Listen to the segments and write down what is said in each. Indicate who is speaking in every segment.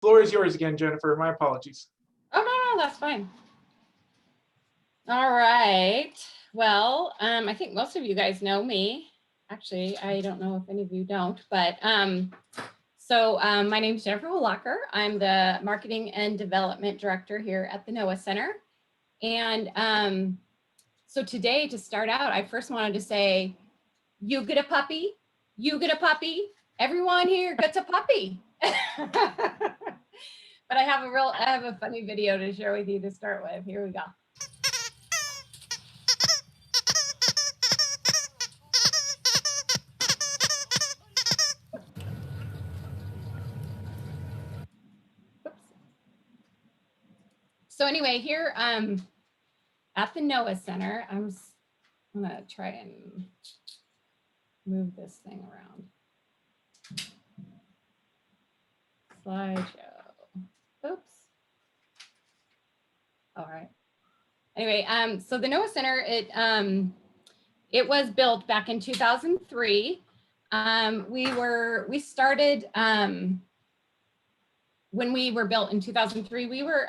Speaker 1: Floor is yours again, Jennifer. My apologies.
Speaker 2: Oh, no, that's fine. All right. Well, I think most of you guys know me. Actually, I don't know if any of you don't, but my name is Jennifer Holocker. I'm the Marketing and Development Director here at the NOAA Center. And so today, to start out, I first wanted to say, you get a puppy, you get a puppy, everyone here gets a puppy. But I have a funny video to share with you to start with. Here we go. So anyway, here at the NOAA Center, I'm gonna try and move this thing around. Slideshow. Oops. All right. Anyway, so the NOAA Center, it was built back in 2003. We started when we were built in 2003. We were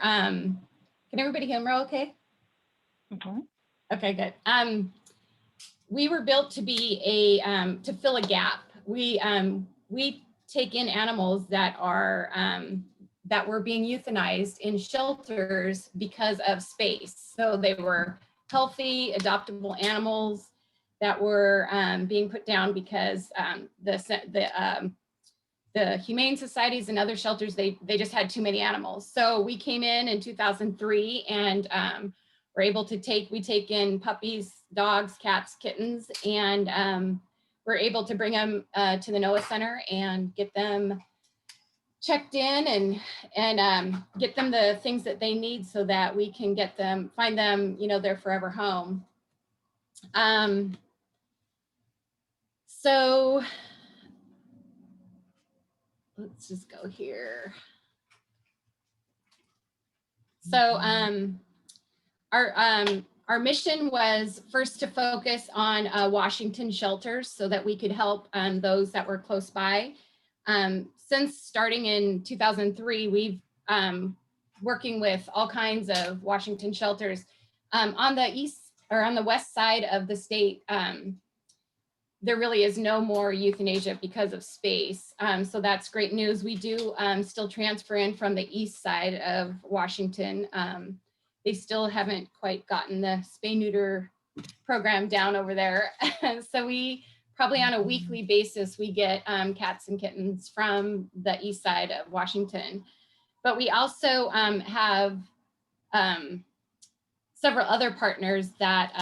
Speaker 2: can everybody hear me okay?
Speaker 3: Mm-hmm.
Speaker 2: Okay, good. We were built to be to fill a gap. We take in animals that are that were being euthanized in shelters because of space. So they were healthy, adoptable animals that were being put down because the humane societies and other shelters, they just had too many animals. So we came in 2003 and we're able to take in puppies, dogs, cats, kittens, and we're able to bring them to the NOAA Center and get them checked in and get them the things that they need so that we can find them, their forever home. So let's just go here. So our mission was first to focus on Washington shelters so that we could help those that were close by. Since starting in 2003, we've working with all kinds of Washington shelters. On the east or on the west side of the state, there really is no more euthanasia because of space. So that's great news. We do still transfer in from the east side of Washington. They still haven't quite gotten the spay-neuter program down over there. So we probably on a weekly basis, we get cats and kittens from the east side of Washington. But we also have several other partners that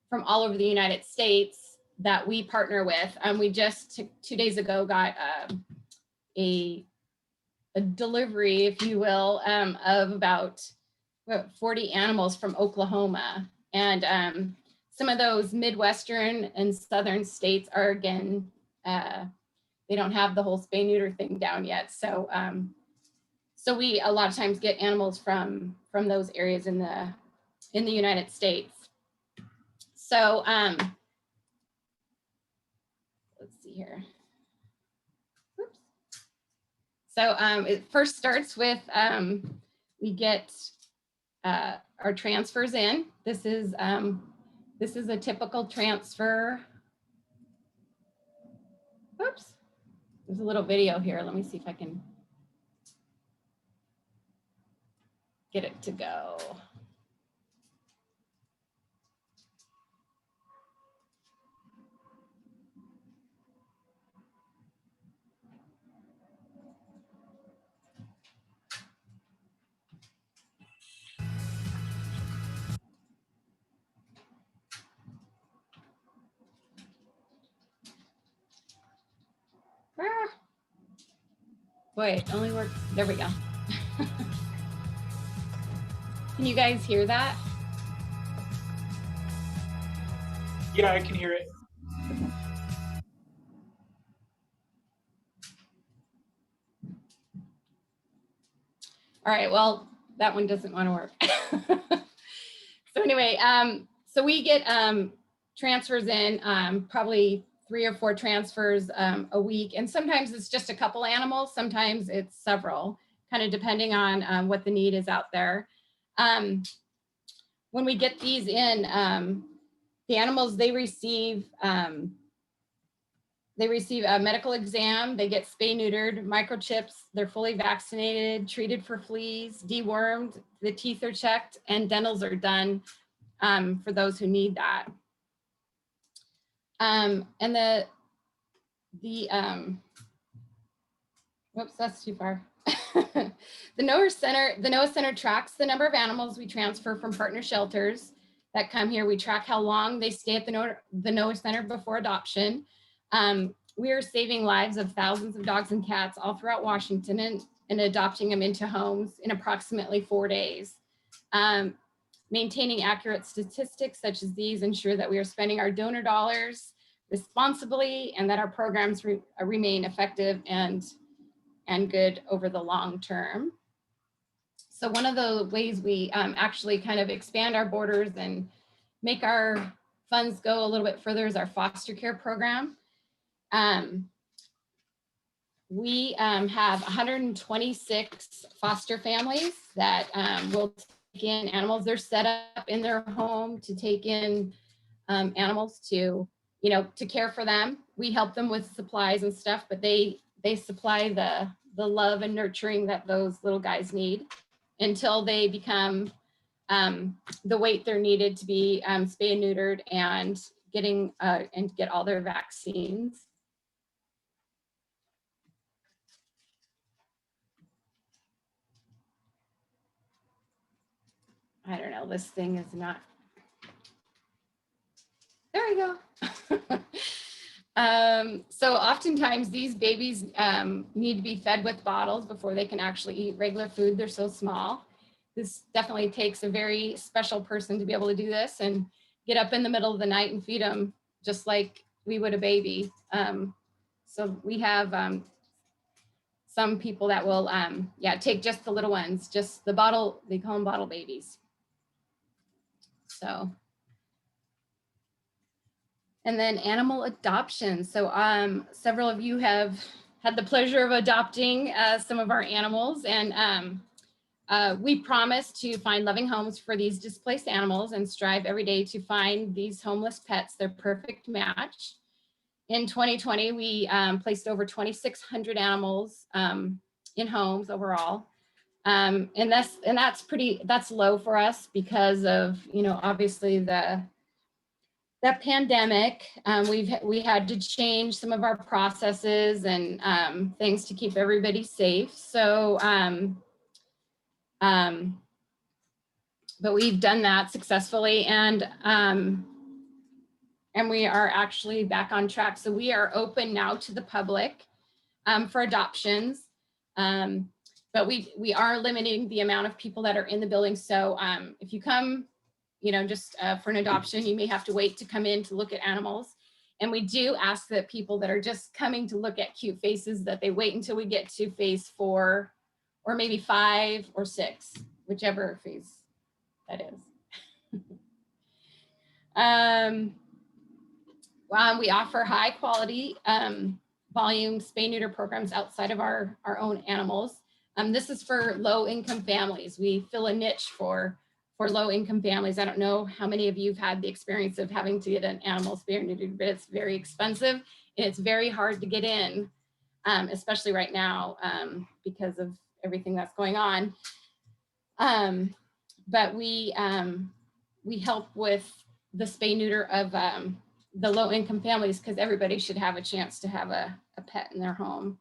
Speaker 2: from all over the United States that we partner with. We just 2 days ago got a delivery, if you will, of about 40 animals from Oklahoma. And some of those Midwestern and Southern states are, again, they don't have the whole spay neuter thing down yet. So so we a lot of times get animals from those areas in the United States. So let's see here. Oops. So it first starts with we get our transfers in. This is a typical transfer. Oops. There's a little video here. Let me see if I can get it to go. Boy, it only works. There we go. Can you guys hear that?
Speaker 1: Yeah, I can hear it.
Speaker 2: All right, well, that one doesn't want to work. So anyway, so we get transfers in probably 3 or 4 transfers a week. And sometimes it's just a couple animals, sometimes it's several, kind of depending on what the need is out there. When we get these in, the animals, they receive a medical exam, they get spay neutered, microchips, they're fully vaccinated, treated for fleas, dewormed, the teeth are checked, and dentals are done for those who need that. And whoops, that's too far. The NOAA Center tracks the number of animals we transfer from partner shelters that come here. We track how long they stay at the NOAA Center before adoption. We are saving lives of thousands of dogs and cats all throughout Washington and adopting them into homes in approximately 4 days. Maintaining accurate statistics such as these ensure that we are spending our donor dollars responsibly and that our programs remain effective and good over the long term. So one of the ways we actually kind of expand our borders and make our funds go a little bit further is our foster care program. We have 126 foster families that will take in animals. They're set up in their home to take in animals to, to care for them. We help them with supplies and stuff, but they supply the love and nurturing that those little guys need until they become the weight they're needed to be spay and neutered and get all their vaccines. I don't know, this thing is not, there we go. So oftentimes these babies need to be fed with bottles before they can actually eat regular food. They're so small. This definitely takes a very special person to be able to do this and get up in the middle of the night and feed them just like we would a baby. So we have some people that will, take just the little ones, just the bottle, they call them bottle babies. So. And then animal adoption. So several of you have had the pleasure of adopting some of our animals, and we promise to find loving homes for these displaced animals and strive every day to find these homeless pets their perfect match. In 2020, we placed over 2,600 animals in homes overall. And that's low for us because of, obviously that pandemic. We had to change some of our processes and things to keep everybody safe. So, but we've done that successfully, and we are actually back on track. So we are open now to the public for adoptions, but we are limiting the amount of people that are in the building. So if you come, just for an adoption, you may have to wait to come in to look at animals. And we do ask that people that are just coming to look at cute faces that they wait until we get to phase 4 or maybe 5 or 6, whichever phase that is. We offer high quality volume spay neuter programs outside of our own animals. This is for low income families. We fill a niche for low income families. I don't know how many of you have had the experience of having to get an animal spay neutered, but it's very expensive and it's very hard to get in, especially right now because of everything that's going on. But we help with the spay neuter of the low income families because everybody should have a chance to have a pet in their home.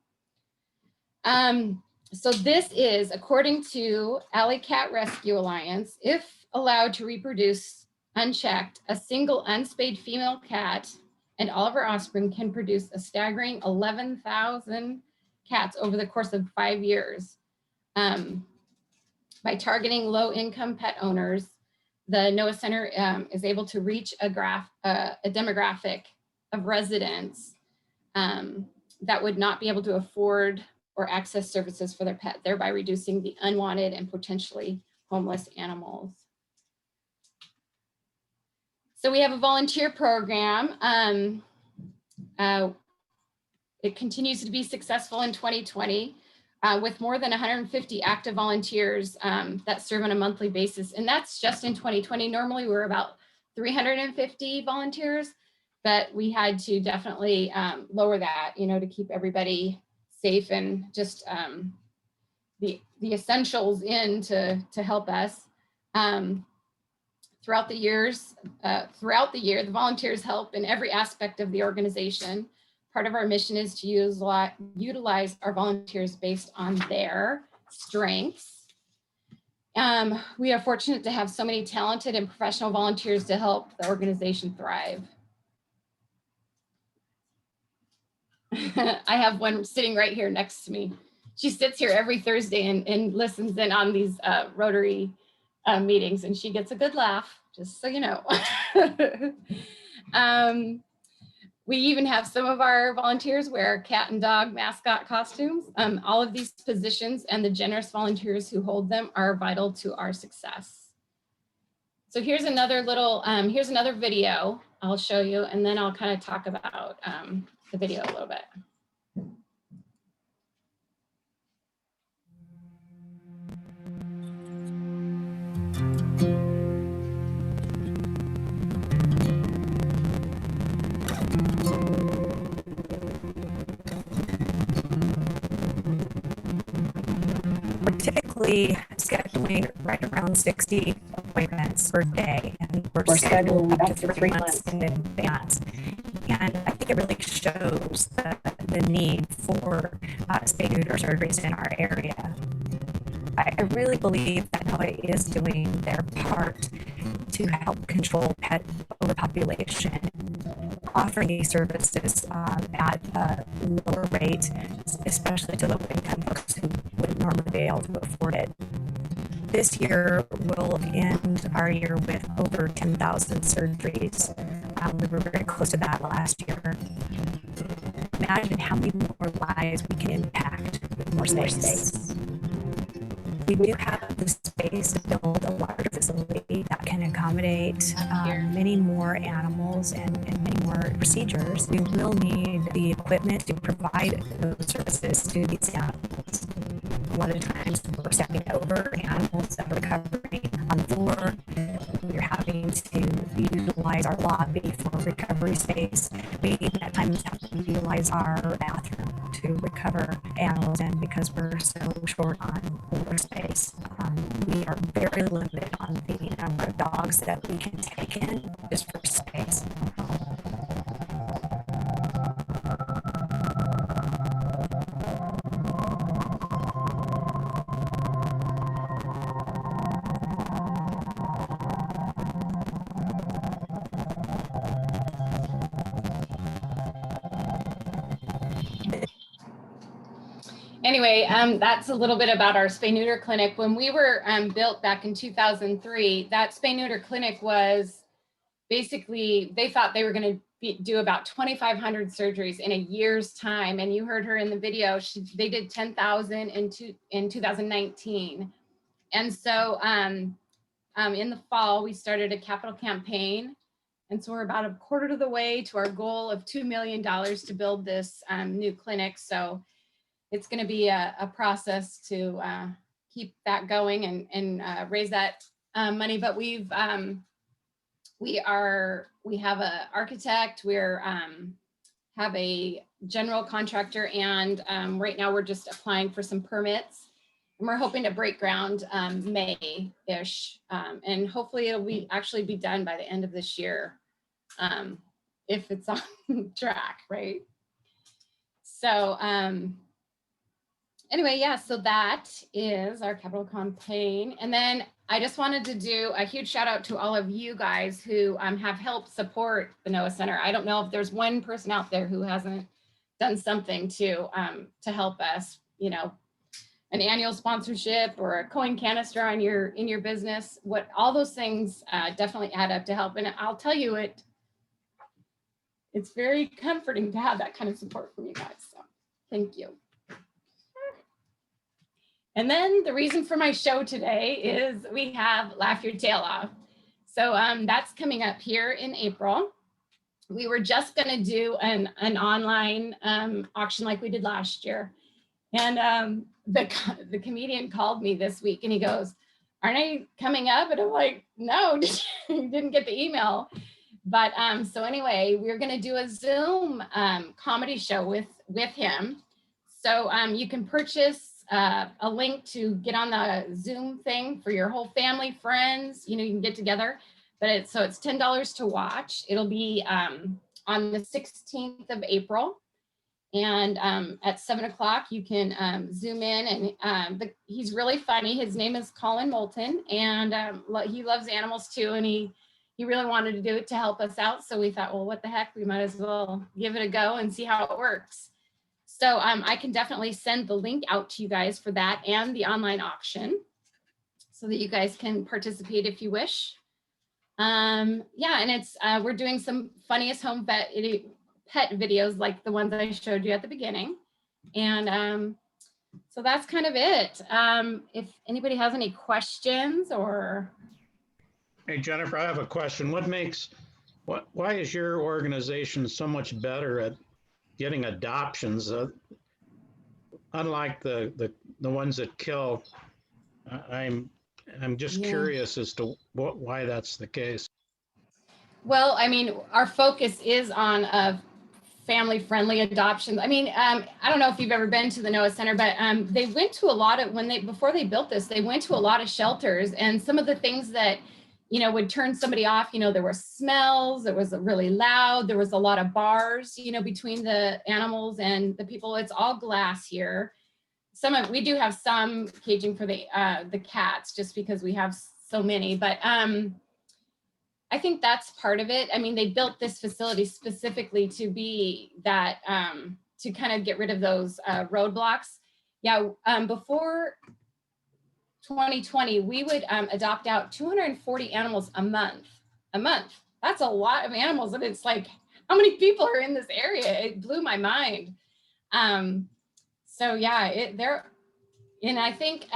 Speaker 2: So this is, according to Alley Cat Rescue Alliance, if allowed to reproduce unchecked, a single unspayed female cat and all of her offspring can produce a staggering 11,000 cats over the course of 5 years. By targeting low-income pet owners, the NOAA Center is able to reach a demographic of residents that would not be able to afford or access services for their pet, thereby reducing the unwanted and potentially homeless animals. So we have a volunteer program. It continues to be successful in 2020 with more than 150 active volunteers that serve on a monthly basis. And that's just in 2020. Normally we're about 350 volunteers, but we had to definitely lower that, to keep everybody safe and just the essentials in to help us. Throughout the year, the volunteers help in every aspect of the organization. Part of our mission is to utilize our volunteers based on their strengths. We are fortunate to have so many talented and professional volunteers to help the organization thrive. I have one sitting right here next to me. She sits here every Thursday and listens in on these Rotary meetings, and she gets a good laugh, just so you know. We even have some of our volunteers wear cat and dog mascot costumes. All of these positions and the generous volunteers who hold them are vital to our success. So here's another video I'll show you, and then I'll kind of talk about the video a little bit.
Speaker 3: We're typically scheduling right around 60 appointments per day, and we're scheduled up to 3 months in advance. And I think it really shows the need for spay-neuter surgeries in our area. I really believe that NOAA is doing their part to help control pet overpopulation, offering these services at a lower rate, especially to low-income folks who wouldn't normally be able to afford it. This year, we'll end our year with over 10,000 surgeries. We were very close to that last year. Imagine how many more lives we can impact with more space. We do have the space to build a larger facility that can accommodate many more animals and many more procedures. We will need the equipment to provide those services to these animals. A lot of times we're stepping over animals that are recovering on the floor. We're having to utilize our lobby for recovery space. We at times have to utilize our bathroom to recover animals in because we're so short on floor space. We are very limited on the number of dogs that we can take in just for space.
Speaker 2: Anyway, that's a little bit about our spay-neuter clinic. When we were built back in 2003, that spay-neuter clinic was basically, they thought they were going to do about 2,500 surgeries in a year's time. And you heard her in the video, they did 10,000 in 2019. And so in the fall, we started a capital campaign. And so we're about a quarter of the way to our goal of $2 million to build this new clinic. So it's going to be a process to keep that going and raise that money. But we have an architect, have a general contractor, and right now we're just applying for some permits. And we're hoping to break ground May-ish, and hopefully it'll actually be done by the end of this year, if it's on track, right? So anyway, yeah, so that is our capital campaign. And then I just wanted to do a huge shout out to all of you guys who have helped support the NOAA Center. I don't know if there's one person out there who hasn't done something to help us, an annual sponsorship or a coin canister in your business. All those things definitely add up to help. And I'll tell you, it's very comforting to have that kind of support from you guys. So thank you. And then the reason for my show today is we have Laugh Your Tail Off. So that's coming up here in April. we were just going to do an online auction like we did last year. And the comedian called me this week and he goes, "Aren't I coming up?" And I'm like, "No, you didn't get the email." But so anyway, we're going to do a Zoom comedy show with him. So you can purchase a link to get on the Zoom thing for your whole family, friends, you can get together. But it's $10 to watch. It'll be on the 16th of April. And at 7 o'clock, you can Zoom in, and he's really funny. His name is Colin Moulton, and he loves animals too. And he really wanted to do it to help us out. So we thought, well, what the heck, we might as well give it a go and see how it works. So I can definitely send the link out to you guys for that and the online auction so that you guys can participate if you wish. Yeah, and it's we're doing some funniest home pet videos like the ones I showed you at the beginning. And so that's kind of it. If anybody has any questions or.
Speaker 4: Hey, Jennifer, I have a question. Why is your organization so much better at getting adoptions? Unlike the ones that kill, I'm just curious as to why that's the case.
Speaker 2: Well, I mean, our focus is on family-friendly adoptions. I mean, I don't know if you've ever been to the Noah Center, but they went to a lot of, before they built this, they went to a lot of shelters, and some of the things that, would turn somebody off, there were smells, it was really loud, there was a lot of bars, between the animals and the people. It's all glass here. We do have some caging for the cats just because we have so many, but I think that's part of it. I mean, they built this facility specifically to be that, to kind of get rid of those roadblocks. Yeah, before 2020, we would adopt out 240 animals a month. That's a lot of animals. And it's like, how many people are in this area? It blew my mind. So yeah, and I think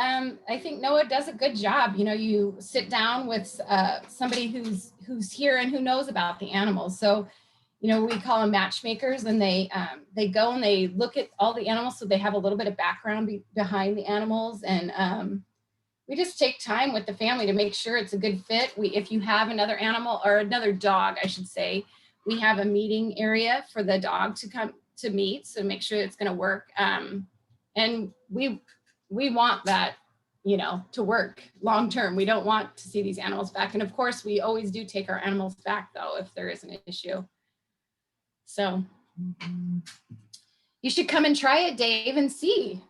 Speaker 2: Noah does a good job. You sit down with somebody who's here and who knows about the animals. So, we call them matchmakers, and they go and they look at all the animals, so they have a little bit of background behind the animals, and we just take time with the family to make sure it's a good fit. If you have another animal or another dog, I should say, we have a meeting area for the dog to come to meet, so make sure it's going to work. And we want that, to work long term. We don't want to see these animals back. And of course, we always do take our animals back, though, if there is an issue. So you should come and try it, Dave, and see.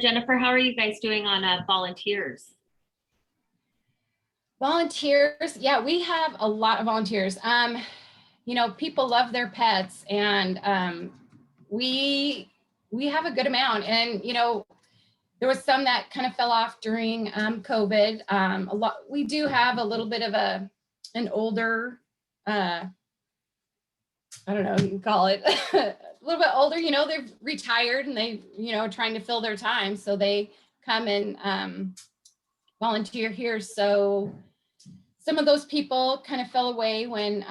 Speaker 5: Jennifer, how are you guys doing on volunteers?
Speaker 2: Volunteers, yeah, we have a lot of volunteers. People love their pets, and we have a good amount. And there was some that kind of fell off during COVID. We do have a little bit of an older, I don't know, you can call it a little bit older. They've retired and they trying to fill their time, so they come and volunteer here. So some of those people kind of fell away when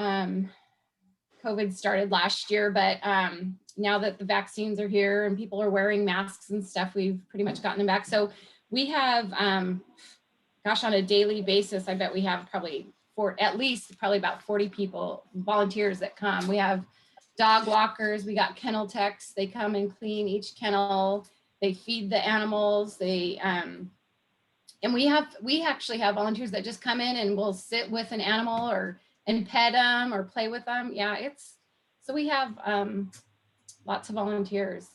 Speaker 2: COVID started last year, but now that the vaccines are here and people are wearing masks and stuff, we've pretty much gotten them back. So we have, on a daily basis, I bet we have probably about 40 people, volunteers that come. We have dog walkers, we got kennel techs, they come and clean each kennel, they feed the animals, and we actually have volunteers that just come in and will sit with an animal and pet them or play with them. Yeah, so we have lots of volunteers.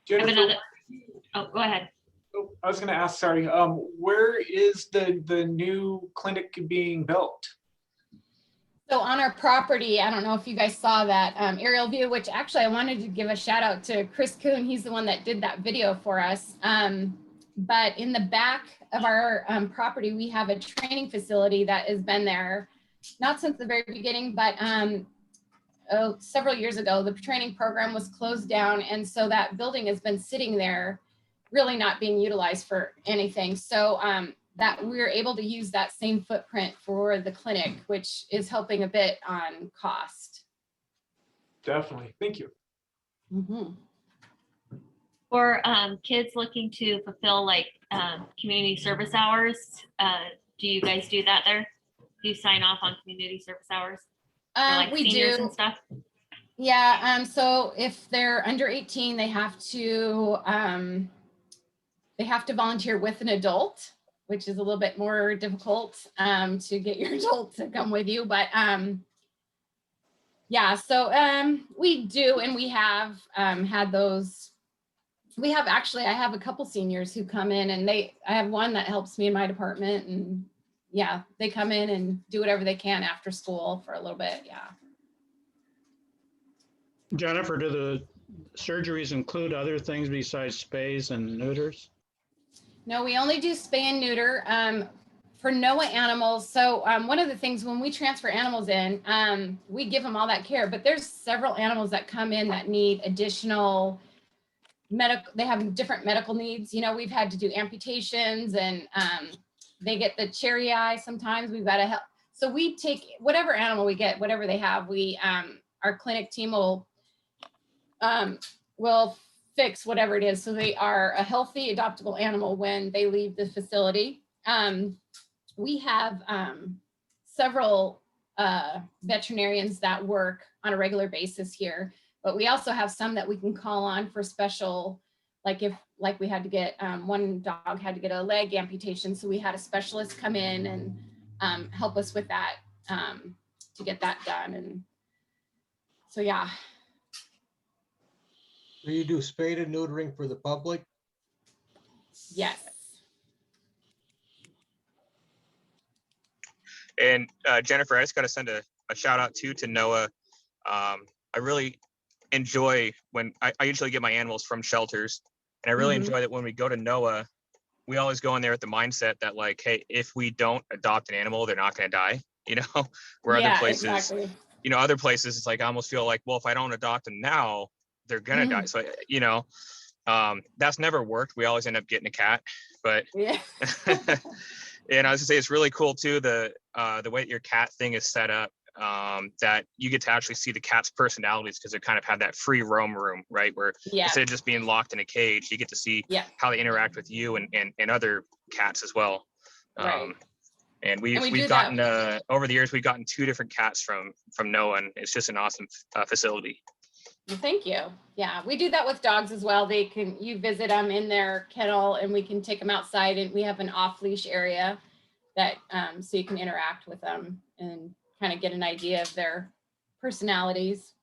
Speaker 1: Jennifer,
Speaker 5: Oh, go ahead.
Speaker 1: I was going to ask, sorry, where is the new clinic being built?
Speaker 2: So on our property, I don't know if you guys saw that aerial view, which actually I wanted to give a shout out to Chris Kuhn. He's the one that did that video for us. But in the back of our property, we have a training facility that has been there, not since the very beginning, but several years ago, the training program was closed down. And so that building has been sitting there really not being utilized for anything. So that we're able to use that same footprint for the clinic, which is helping a bit on cost.
Speaker 1: Definitely. Thank you.
Speaker 2: Mm-hmm.
Speaker 5: For kids looking to fulfill like community service hours, do you guys do that there? Do you sign off on community service hours for like
Speaker 2: We
Speaker 5: seniors
Speaker 2: do.
Speaker 5: and stuff?
Speaker 2: Yeah. So if they're under 18, they have to volunteer with an adult, which is a little bit more difficult to get your adult to come with you. But yeah, so we do, and we have had those. I have a couple seniors who come in, and I have one that helps me in my department, and yeah, they come in and do whatever they can after school for a little bit. Yeah.
Speaker 4: Jennifer, do the surgeries include other things besides spays and neuters?
Speaker 2: No, we only do spay and neuter for NOAA animals. So one of the things when we transfer animals in, we give them all that care, but there's several animals that come in that need additional they have different medical needs. You know, we've had to do amputations, and they get the cherry eye sometimes. We've got to help. So we take whatever animal we get, whatever they have, our clinic team will fix whatever it is. So they are a healthy adoptable animal when they leave the facility. We have several veterinarians that work on a regular basis here, but we also have some that we can call on for special, like we had to get, one dog had to get a leg amputation. So we had a specialist come in and help us with that to get that done. And so, yeah.
Speaker 6: Do you do spade and neutering for the public?
Speaker 2: Yes.
Speaker 7: And Jennifer, I just got to send a shout out to NOAA. I really enjoy when I usually get my animals from shelters, and I really enjoy that when we go to NOAA, we always go in there with the mindset that like, hey, if we don't adopt an animal, they're not going to die. You know, where other places,
Speaker 2: exactly.
Speaker 7: you know, other places, it's like I almost feel like, well, if I don't adopt them now, they're gonna die. So you know, that's never worked. We always end up getting a cat, but
Speaker 2: Yeah.
Speaker 7: and I was gonna say it's really cool too, the way your cat thing is set up, that you get to actually see the cat's personalities because they kind of have that free roam room, right? Where instead of just being locked in a cage, you get to see how they interact with you and other cats as well.
Speaker 2: Right.
Speaker 7: And we've gotten over the years, we've gotten 2 different cats from NOAA, and it's just an awesome facility.
Speaker 2: Well, thank you. Yeah, we do that with dogs as well. You visit them in their kennel, and we can take them outside, and we have an off-leash area that so you can interact with them and kind of get an idea of their personalities.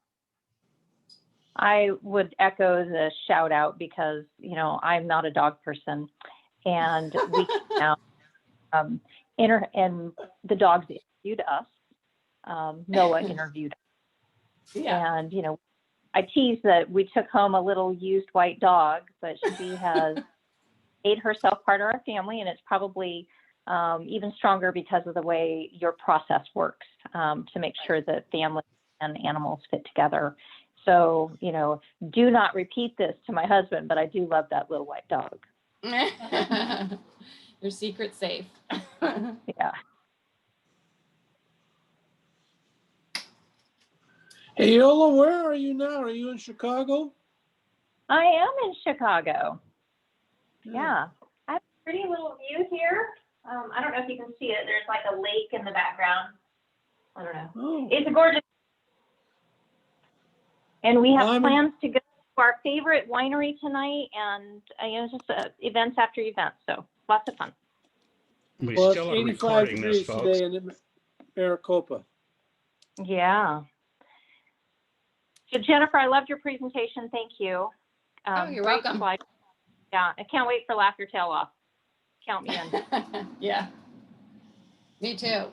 Speaker 8: I would echo the shout out because, you know, I'm not a dog person, and we came out and the dogs interviewed us. NOAA interviewed us.
Speaker 2: Yeah.
Speaker 8: And, you know, I tease that we took home a little used white dog, but she has made herself part of our family, and it's probably even stronger because of the way your process works to make sure that family and animals fit together. So, you know, do not repeat this to my husband, but I do love that little white dog.
Speaker 2: Your secret's safe.
Speaker 8: Yeah.
Speaker 9: Hey, Yola, where are you now? Are you in Chicago?
Speaker 8: I am in Chicago. Yeah. I have a pretty little view here. I don't know if you can see it. There's like a lake in the background. I don't know.
Speaker 9: Oh.
Speaker 8: It's a gorgeous. And we have plans to go to our favorite winery tonight, and you know, just events after events. So lots of fun.
Speaker 9: Well, it's 85 degrees today in Maricopa.
Speaker 8: Yeah. So Jennifer, I loved your presentation. Thank you.
Speaker 2: You're welcome.
Speaker 8: Slide. Yeah, I can't wait for Laugh Your Tail Off. Count me in.
Speaker 2: Yeah. Me too.